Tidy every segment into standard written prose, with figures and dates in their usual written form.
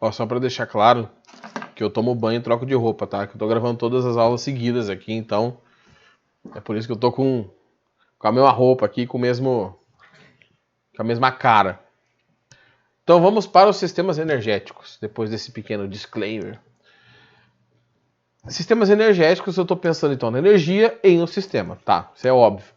Ó, só para deixar claro que eu tomo banho e troco de roupa, tá? Que eu tô gravando todas as aulas seguidas aqui, então é por isso que eu tô com a mesma roupa aqui, com a mesma cara. Então vamos para os sistemas energéticos, depois desse pequeno disclaimer. Sistemas energéticos, eu estou pensando então na energia em um sistema, tá? Isso é óbvio.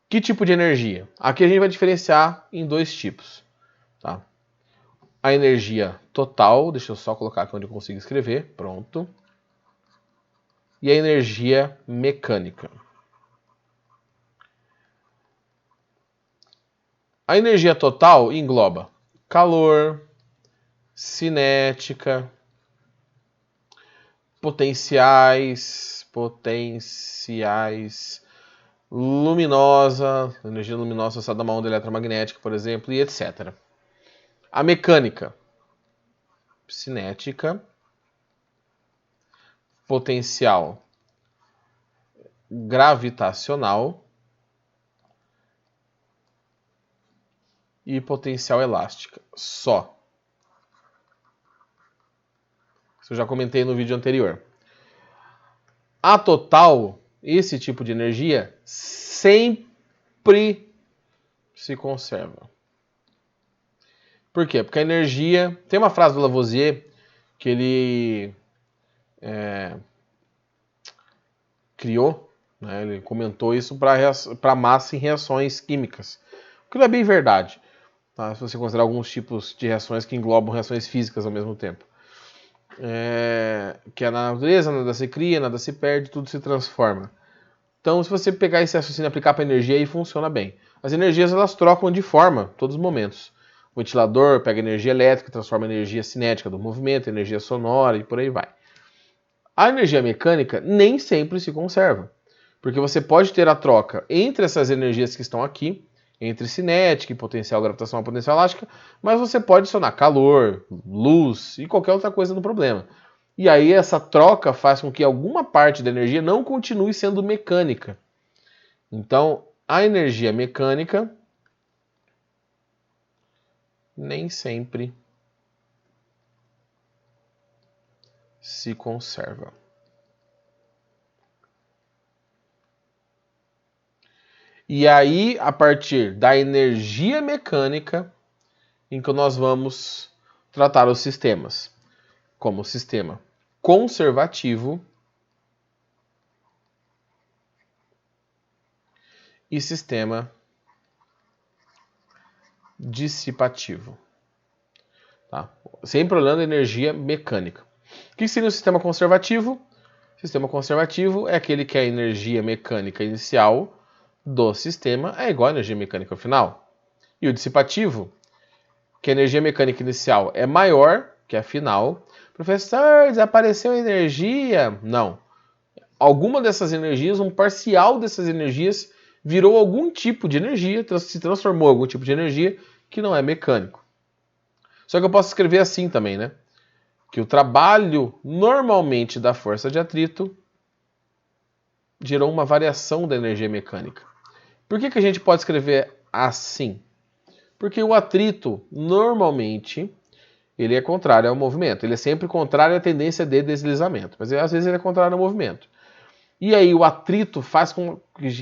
Que tipo de energia? Aqui a gente vai diferenciar em dois tipos, tá? A energia total, deixa eu só colocar aqui onde eu consigo escrever, pronto. E a energia mecânica. A energia total engloba calor, cinética, potenciais, luminosa, energia luminosa associada a uma onda eletromagnética, por exemplo, e etc. A mecânica, cinética, potencial gravitacional e potencial elástica. Só. Isso eu já comentei no vídeo anterior. A total, esse tipo de energia, sempre se conserva. Por quê? Porque a energia... Tem uma frase do Lavoisier que ele criou, né? Ele comentou isso para massa em reações químicas. O que não é bem verdade, tá? Se você considerar alguns tipos de reações que englobam reações físicas ao mesmo tempo. Que é na natureza, nada se cria, nada se perde, tudo se transforma. Então, se você pegar esse raciocínio e aplicar para energia, aí funciona bem. As energias, elas trocam de forma, todos os momentos. O ventilador pega energia elétrica, transforma em energia cinética do movimento, energia sonora e por aí vai. A energia mecânica nem sempre se conserva, porque você pode ter a troca entre essas energias que estão aqui, entre cinética e potencial gravitacional e potencial elástica, mas você pode adicionar calor, luz e qualquer outra coisa no problema. E aí essa troca faz com que alguma parte da energia não continue sendo mecânica. Então, a energia mecânica nem sempre se conserva. E aí, a partir da energia mecânica, em que nós vamos tratar os sistemas como sistema conservativo e sistema dissipativo. Tá? Sempre olhando a energia mecânica. O que seria um sistema conservativo? O sistema conservativo é aquele que a energia mecânica inicial do sistema é igual à energia mecânica final. E o dissipativo, que a energia mecânica inicial é maior que a final. Professor, desapareceu energia? Não. Alguma dessas energias, um parcial dessas energias, virou algum tipo de energia, se transformou em algum tipo de energia que não é mecânico. Só que eu posso escrever assim também, né? Que o trabalho normalmente da força de atrito gerou uma variação da energia mecânica. Por que a gente pode escrever assim? Porque o atrito, normalmente, ele é contrário ao movimento. Ele é sempre contrário à tendência de deslizamento. Mas às vezes ele é contrário ao movimento. E aí o atrito faz com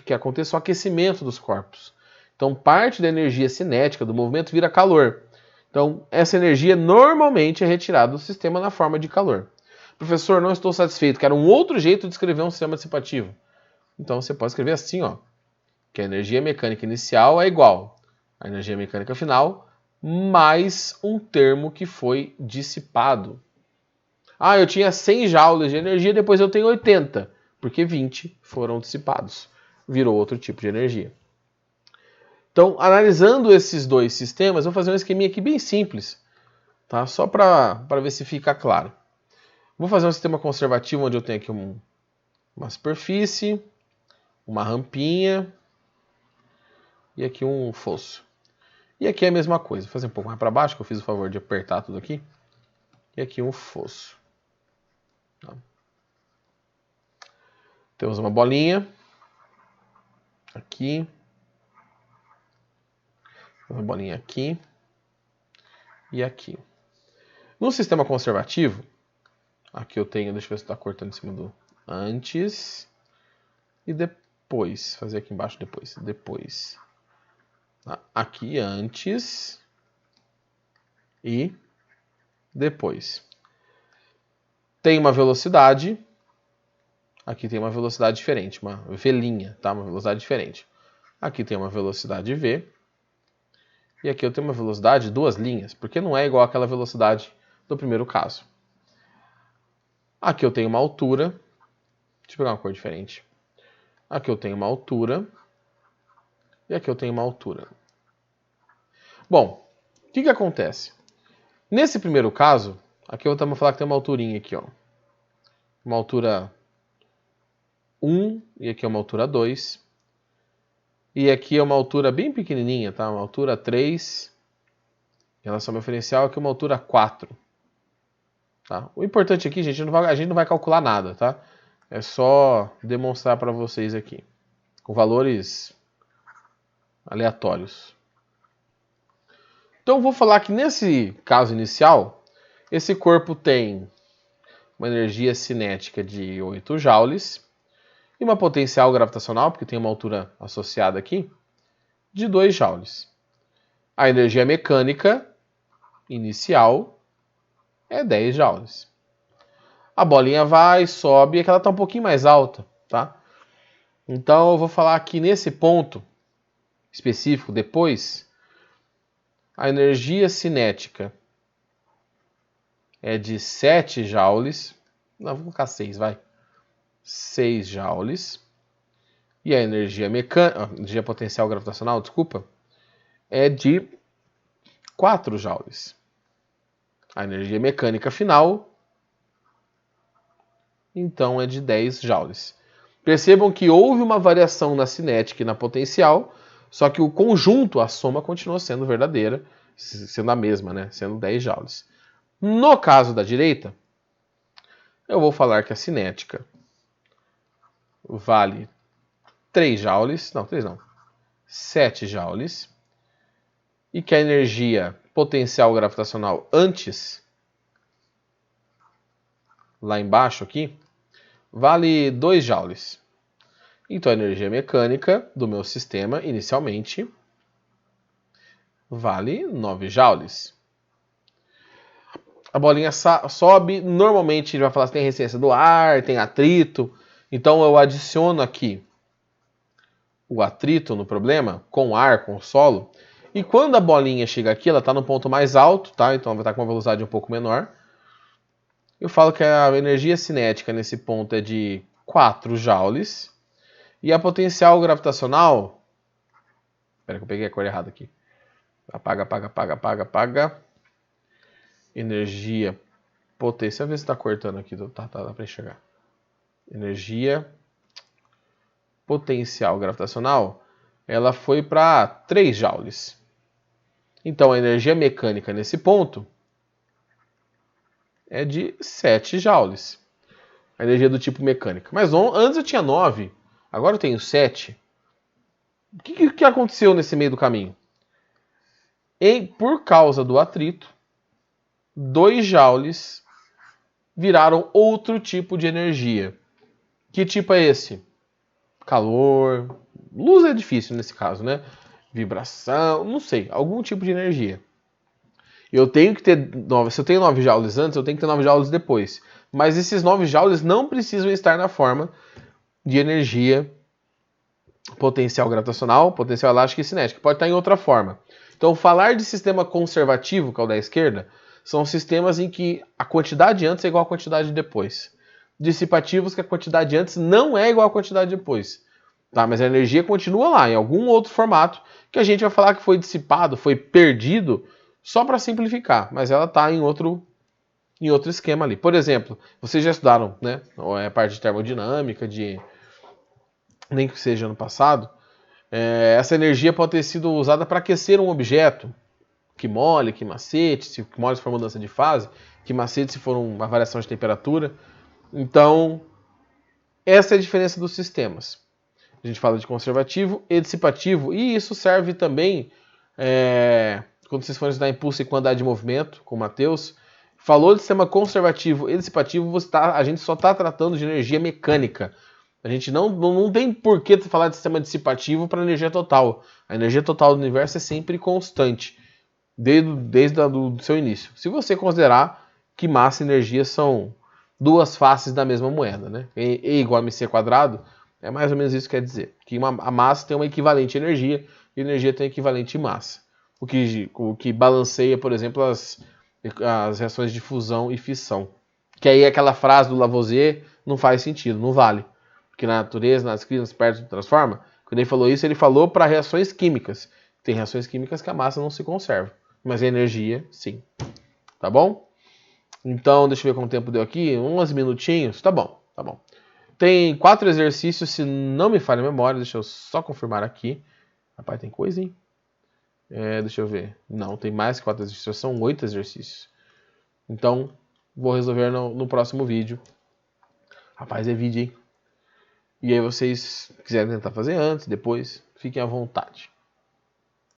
que aconteça o aquecimento dos corpos. Então parte da energia cinética do movimento vira calor. Então essa energia normalmente é retirada do sistema na forma de calor. Professor, não estou satisfeito, quero um outro jeito de escrever um sistema dissipativo. Então você pode escrever assim, ó, que a energia mecânica inicial é igual à energia mecânica final mais um termo que foi dissipado. Ah, eu tinha 100 joules de energia, depois eu tenho 80, porque 20 foram dissipados. Virou outro tipo de energia. Então, analisando esses dois sistemas, eu vou fazer um esqueminha aqui bem simples, tá? Só para ver se fica claro. Vou fazer um sistema conservativo onde eu tenho aqui uma superfície, uma rampinha e aqui um fosso. E aqui é a mesma coisa. Vou fazer um pouco mais para baixo, que eu fiz o favor de apertar tudo aqui. E aqui um fosso. Tá? Temos uma bolinha. Aqui. Uma bolinha aqui. E aqui. No sistema conservativo, aqui eu tenho, deixa eu ver se está cortando em cima do antes e depois. Fazer aqui embaixo depois. Depois. Aqui antes e depois. Tem uma velocidade. Aqui tem uma velocidade diferente, uma velinha, tá? Uma velocidade diferente. Aqui tem uma velocidade V. E aqui eu tenho uma velocidade, duas linhas, porque não é igual àquela velocidade do primeiro caso. Aqui eu tenho uma altura. Deixa eu pegar uma cor diferente. Aqui eu tenho uma altura. E aqui eu tenho uma altura. Bom, o que acontece? Nesse primeiro caso, aqui eu vou falar que tem uma alturinha aqui, ó. Uma altura 1 e aqui é uma altura 2. E aqui é uma altura bem pequenininha, tá? Uma altura 3. Em relação ao diferencial, aqui é uma altura 4. Tá? O importante aqui, gente, a gente não vai calcular nada, tá? É só demonstrar para vocês aqui. Com valores aleatórios. Então eu vou falar que nesse caso inicial, esse corpo tem uma energia cinética de 8 joules e uma potencial gravitacional, porque tem uma altura associada aqui, de 2 joules. A energia mecânica inicial é 10 joules. A bolinha vai, sobe, e ela está um pouquinho mais alta, tá? Então eu vou falar aqui nesse ponto específico depois, a energia cinética é de 7 joules. Não, vou colocar 6, vai. 6 joules. E a energia mecânica, energia potencial gravitacional, desculpa, é de 4 joules. A energia mecânica final, então, é de 10 joules. Percebam que houve uma variação na cinética e na potencial, só que o conjunto, a soma, continuou sendo verdadeira, sendo a mesma, né? Sendo 10 joules. No caso da direita, eu vou falar que a cinética vale 3 joules, não, 3 não, 7 joules, e que a energia potencial gravitacional antes, lá embaixo aqui, vale 2 joules. Então a energia mecânica do meu sistema, inicialmente, vale 9 joules. A bolinha sobe, normalmente ele vai falar que tem resistência do ar, tem atrito, então eu adiciono aqui o atrito no problema, com ar, com solo, e quando a bolinha chega aqui, ela está no ponto mais alto, tá? Então ela vai estar com uma velocidade um pouco menor. Eu falo que a energia cinética nesse ponto é de 4 joules, e a potencial gravitacional... Espera que eu peguei a cor errada aqui. Apaga, apaga, apaga, apaga, apaga. Energia potencial. Vê se está cortando aqui. Tá, dá para enxergar. Energia potencial gravitacional, ela foi para 3 joules. Então a energia mecânica nesse ponto é de 7 joules. A energia do tipo mecânica. Mas antes eu tinha 9, agora eu tenho 7. O que aconteceu nesse meio do caminho? Por causa do atrito, 2 joules viraram outro tipo de energia. Que tipo é esse? Calor. Luz é difícil nesse caso, né? Vibração, não sei, algum tipo de energia. Eu tenho que ter 9, se eu tenho 9 joules antes, eu tenho que ter 9 joules depois. Mas esses 9 joules não precisam estar na forma de energia potencial gravitacional, potencial elástica e cinética. Pode estar em outra forma. Então, falar de sistema conservativo, que é o da esquerda, são sistemas em que a quantidade antes é igual à quantidade depois. Dissipativos que a quantidade antes não é igual à quantidade depois. Tá? Mas a energia continua lá, em algum outro formato, que a gente vai falar que foi dissipado, foi perdido, só para simplificar. Mas ela está em outro esquema ali. Por exemplo, vocês já estudaram, né? A parte de termodinâmica, nem que seja ano passado. Essa energia pode ter sido usada para aquecer um objeto. Que mole, que macete, se mole se for mudança de fase, que macete se for uma variação de temperatura. Então, essa é a diferença dos sistemas. A gente fala de conservativo e dissipativo, e isso serve também quando vocês forem estudar impulso e quantidade de movimento com o Matheus, Falou de sistema conservativo e dissipativo, a gente só está tratando de energia mecânica. A gente não tem por que falar de sistema dissipativo para energia total. A energia total do universo é sempre constante, desde o seu início. Se você considerar que massa e energia são duas faces da mesma moeda, né? E igual a mc quadrado, é mais ou menos isso que quer dizer. Que a massa tem uma equivalente energia e a energia tem equivalente massa. O que balanceia, por exemplo, as reações de fusão e fissão. Que aí aquela frase do Lavoisier não faz sentido, não vale. Porque na natureza, nas crises, nas perto transforma. Quando ele falou isso, ele falou para reações químicas. Tem reações químicas que a massa não se conserva. Mas a energia, sim. Tá bom? Então, deixa eu ver quanto tempo deu aqui. 11 minutinhos. Tá bom, tá bom. Tem 4 exercícios, se não me falha a memória. Deixa eu só confirmar aqui. Rapaz, tem coisa, hein? Deixa eu ver. Não, tem mais que 4 exercícios. São 8 exercícios. Então, vou resolver no próximo vídeo. Rapaz, é vídeo, hein? E aí vocês quiserem tentar fazer antes, depois, fiquem à vontade.